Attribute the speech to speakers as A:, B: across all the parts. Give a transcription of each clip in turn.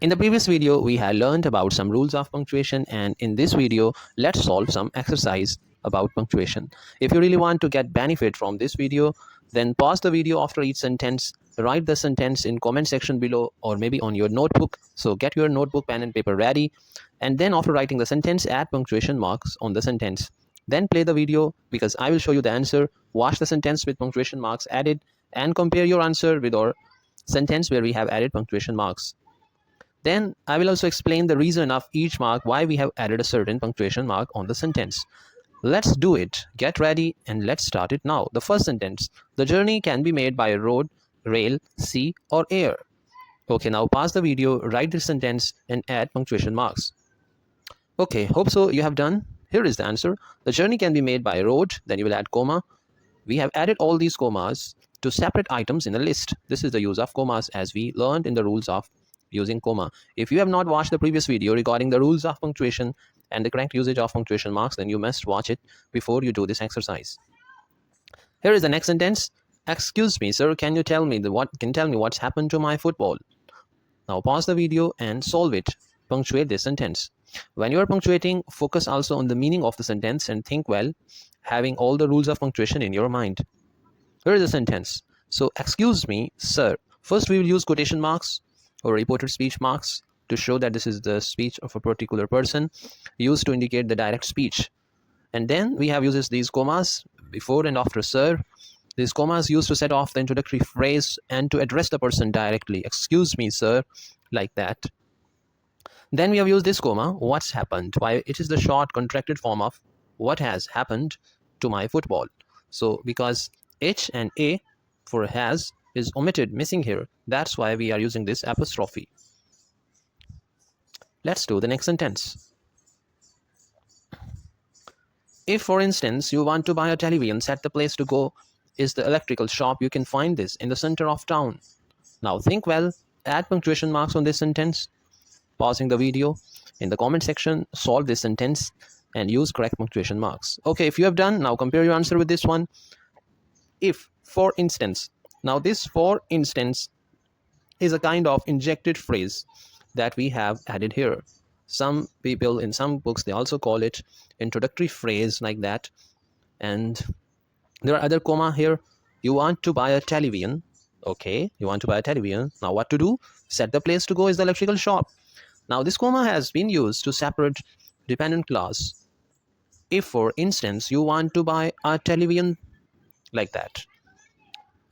A: In the previous video, we had learned about some rules of punctuation, and in this video, let's solve some exercise about punctuation. If you really want to get benefit from this video, then pause the video after each sentence, write the sentence in comment section below or maybe on your notebook. So get your notebook, pen and paper ready, and then after writing the sentence, add punctuation marks on the sentence. Then play the video because I will show you the answer. Watch the sentence with punctuation marks added and compare your answer with our sentence where we have added punctuation marks. Then I will also explain the reason of each mark, why we have added a certain punctuation mark on the sentence. Let's do it. Get ready and let's start it now. The first sentence: the journey can be made by road, rail, sea or air. Okay, now pause the video, write the sentence and add punctuation marks. Okay, hope so you have done. Here is the answer. The journey can be made by road, then you will add comma. We have added all these commas to separate items in a list. This is the use of commas as we learned in the rules of using comma. If you have not watched the previous video regarding the rules of punctuation and the correct usage of punctuation marks, then you must watch it before you do this exercise. Here is the next sentence. Excuse me, sir, can you tell me what's happened to my football? Now pause the video and solve it. Punctuate this sentence. When you are punctuating, focus also on the meaning of the sentence and think well, having all the rules of punctuation in your mind. Here is the sentence. So, excuse me, sir. First, we will use quotation marks or reported speech marks to show that this is the speech of a particular person, used to indicate the direct speech. And then we have uses these commas before and after sir. These commas used to set off the introductory phrase and to address the person directly. Excuse me, sir, like that. Then we have used this comma, what's happened. Why? It is the short contracted form of what has happened to my football. So because H and A for has is omitted, missing here, that's why we are using this apostrophe. Let's do the next sentence. If, for instance, you want to buy a television set, the place to go is the electrical shop. You can find this in the center of town. Now think well, add punctuation marks on this sentence. Pausing the video, in the comment section, solve this sentence and use correct punctuation marks. Okay, if you have done, now compare your answer with this one. If, for instance, now this for instance is a kind of injected phrase that we have added here. Some people in some books, they also call it introductory phrase like that. And there are other comma here. You want to buy a television. Okay, you want to buy a television. Now what to do? Set the place to go is the electrical shop. Now this comma has been used to separate dependent clause. If, for instance, you want to buy a television like that.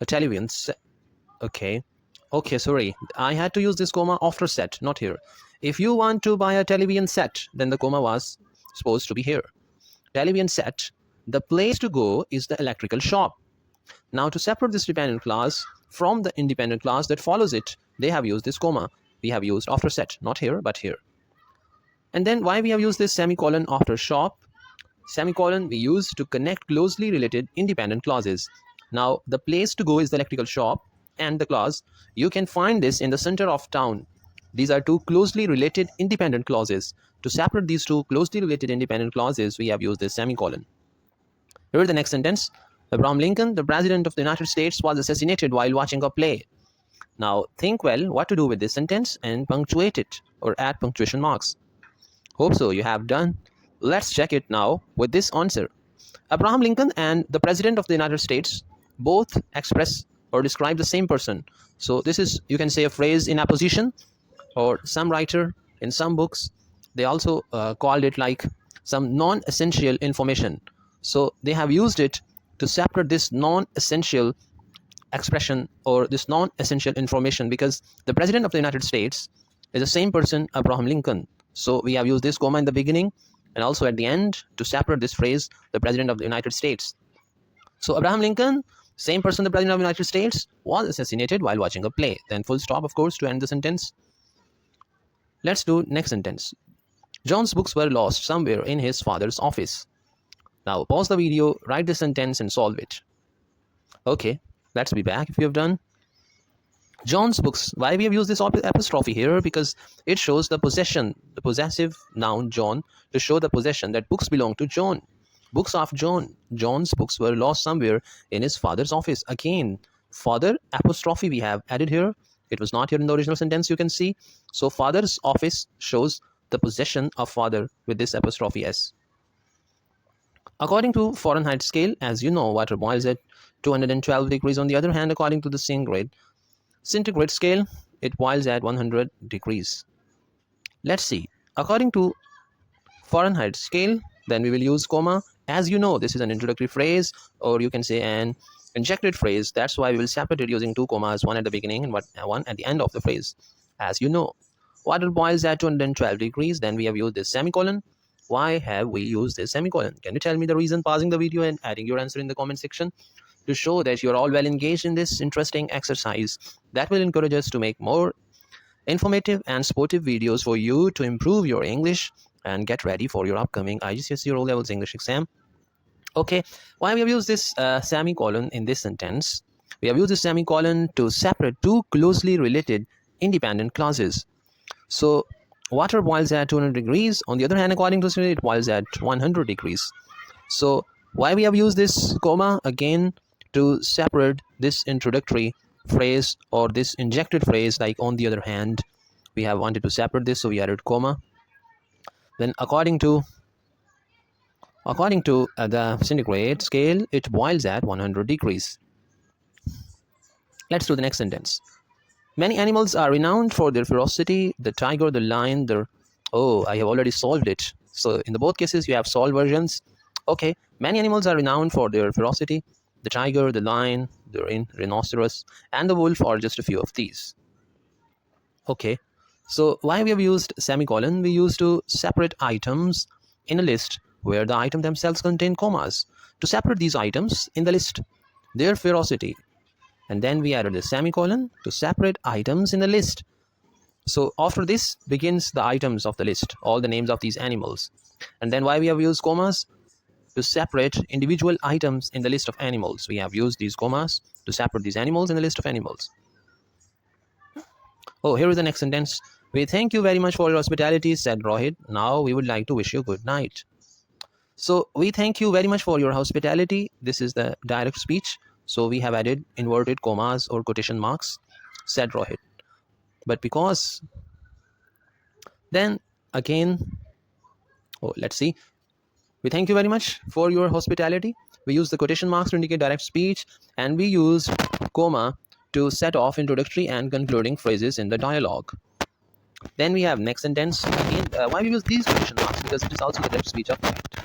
A: A television set. Okay, sorry. I had to use this comma after set, not here. If you want to buy a television set, then the comma was supposed to be here. Television set. The place to go is the electrical shop. Now to separate this dependent clause from the independent clause that follows it, they have used this comma. We have used after set, not here, but here. And then why we have used this semicolon after shop? Semicolon we use to connect closely related independent clauses. Now the place to go is the electrical shop and the clause. You can find this in the center of town. These are two closely related independent clauses. To separate these two closely related independent clauses, we have used this semicolon. Here is the next sentence. Abraham Lincoln, the President of the United States, was assassinated while watching a play. Now think well what to do with this sentence and punctuate it or add punctuation marks. Hope so you have done. Let's check it now with this answer. Abraham Lincoln and the President of the United States both express or describe the same person. So this is, you can say, a phrase in apposition, or some writer in some books, they also called it like some non-essential information. So they have used it to separate this non-essential expression or this non-essential information, because the President of the United States is the same person, Abraham Lincoln. So we have used this comma in the beginning and also at the end to separate this phrase, the President of the United States. So Abraham Lincoln, same person, the President of the United States, was assassinated while watching a play. Then full stop, of course, to end the sentence. Let's do next sentence. John's books were lost somewhere in his father's office. Now pause the video, write the sentence and solve it. Okay, let's be back if you have done. John's books. Why we have used this apostrophe here? Because it shows the possession, the possessive noun John, to show the possession that books belong to John. Books of John. John's books were lost somewhere in his father's office. Again, father apostrophe we have added here It was not here in the original sentence, you can see. So father's office shows the possession of father with this apostrophe S. According to Fahrenheit scale, as you know, water boils at 212 degrees. On the other hand, according to the centigrade scale, it boils at 100 degrees. Let's see. According to Fahrenheit scale, then we will use comma. As you know, this is an introductory phrase, or you can say an injected phrase. That's why we will separate it using two commas, one at the beginning and one at the end of the phrase. As you know, water boils at 212 degrees. Then we have used this semicolon. Why have we used this semicolon? Can you tell me the reason? Pausing the video and adding your answer in the comment section to show that you're all well engaged in this interesting exercise. That will encourage us to make more informative and sportive videos for you to improve your English and get ready for your upcoming IGCSE O levels English exam. Okay, why we have used this semicolon in this sentence? We have used this semicolon to separate two closely related independent clauses. So water boils at 200 degrees. On the other hand, according to it boils at 100 degrees. So why we have used this comma? Again, to separate this introductory phrase or this injected phrase, like on the other hand. We have wanted to separate this, so we added comma. Then according to the centigrade scale, it boils at 100 degrees. Let's do the next sentence. Many animals are renowned for their ferocity. The tiger, the lion, Oh, I have already solved it. So in the both cases, you have solved versions. Okay, many animals are renowned for their ferocity. The tiger, the lion, the rhinoceros, and the wolf are just a few of these. Okay, so why we have used semicolon? We used to separate items in a list where the item themselves contain commas. To separate these items in the list, their ferocity. And then we added the semicolon to separate items in the list. So after this begins the items of the list, all the names of these animals. And then why we have used commas? To separate individual items in the list of animals. We have used these commas to separate these animals in the list of animals. Oh, here is the next sentence. We thank you very much for your hospitality, said Rohit. Now we would like to wish you good night. So we thank you very much for your hospitality. This is the direct speech. So we have added inverted commas or quotation marks, said Rohit. But because then again, let's see. We thank you very much for your hospitality. We use the quotation marks to indicate direct speech, and we use comma to set off introductory and concluding phrases in the dialogue. Then we have next sentence. Again, why we use these quotation marks? Because it is also the direct speech of Rohit.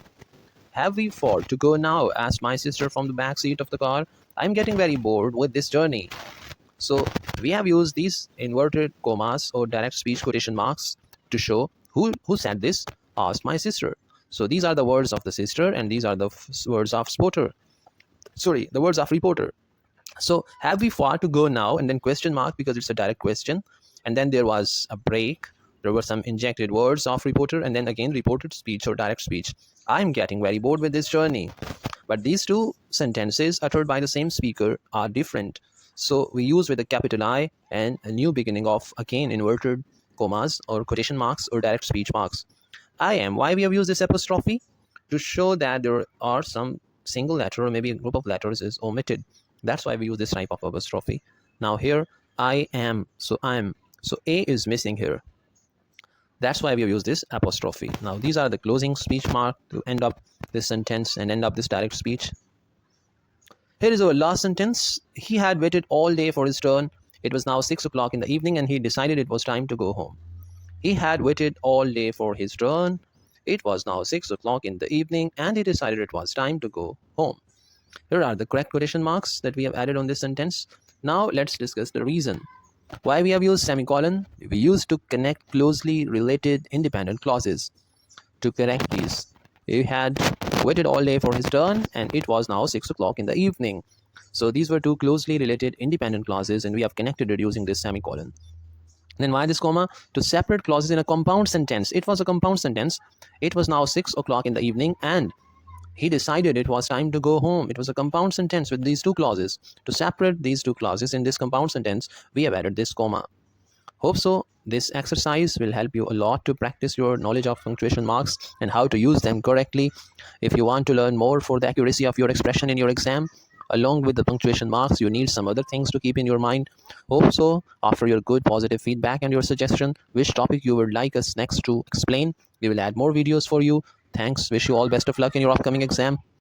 A: Have we far to go now? Asked my sister from the back seat of the car. I'm getting very bored with this journey. So we have used these inverted commas or direct speech quotation marks to show who said this. Asked my sister. So these are the words of the sister, and these are the words of the words of reporter. So have we far to go now? And then question mark, because it's a direct question. And then there was a break. There were some injected words of reporter, and then again reported speech or direct speech. I'm getting very bored with this journey. But these two sentences uttered by the same speaker are different. So we use with a capital I and a new beginning of, again, inverted commas or quotation marks or direct speech marks. I am. Why we have used this apostrophe? To show that there are some single letter or maybe a group of letters is omitted. That's why we use this type of apostrophe. Now here, I am. So I'm. So A is missing here. That's why we have used this apostrophe. Now these are the closing speech mark to end up this sentence and end up this direct speech. Here is our last sentence. He had waited all day for his turn. It was now 6 o'clock in the evening, and he decided it was time to go home. He had waited all day for his turn. It was now 6 o'clock in the evening, and he decided it was time to go home. Here are the correct quotation marks that we have added on this sentence. Now let's discuss the reason. Why we have used semicolon? We used to connect closely related independent clauses. To connect these, he had waited all day for his turn, and it was now 6 o'clock in the evening. So these were two closely related independent clauses, and we have connected it using this semicolon. Then why this comma? To separate clauses in a compound sentence. It was a compound sentence. It was now 6 o'clock in the evening, and he decided it was time to go home. It was a compound sentence with these two clauses. To separate these two clauses in this compound sentence, we have added this comma. Hope so. This exercise will help you a lot to practice your knowledge of punctuation marks and how to use them correctly. If you want to learn more for the accuracy of your expression in your exam, Along with the punctuation marks, you need some other things to keep in your mind. Hope so. After your good positive feedback and your suggestion, which topic you would like us next to explain, we will add more videos for you. Thanks. Wish you all best of luck in your upcoming exam.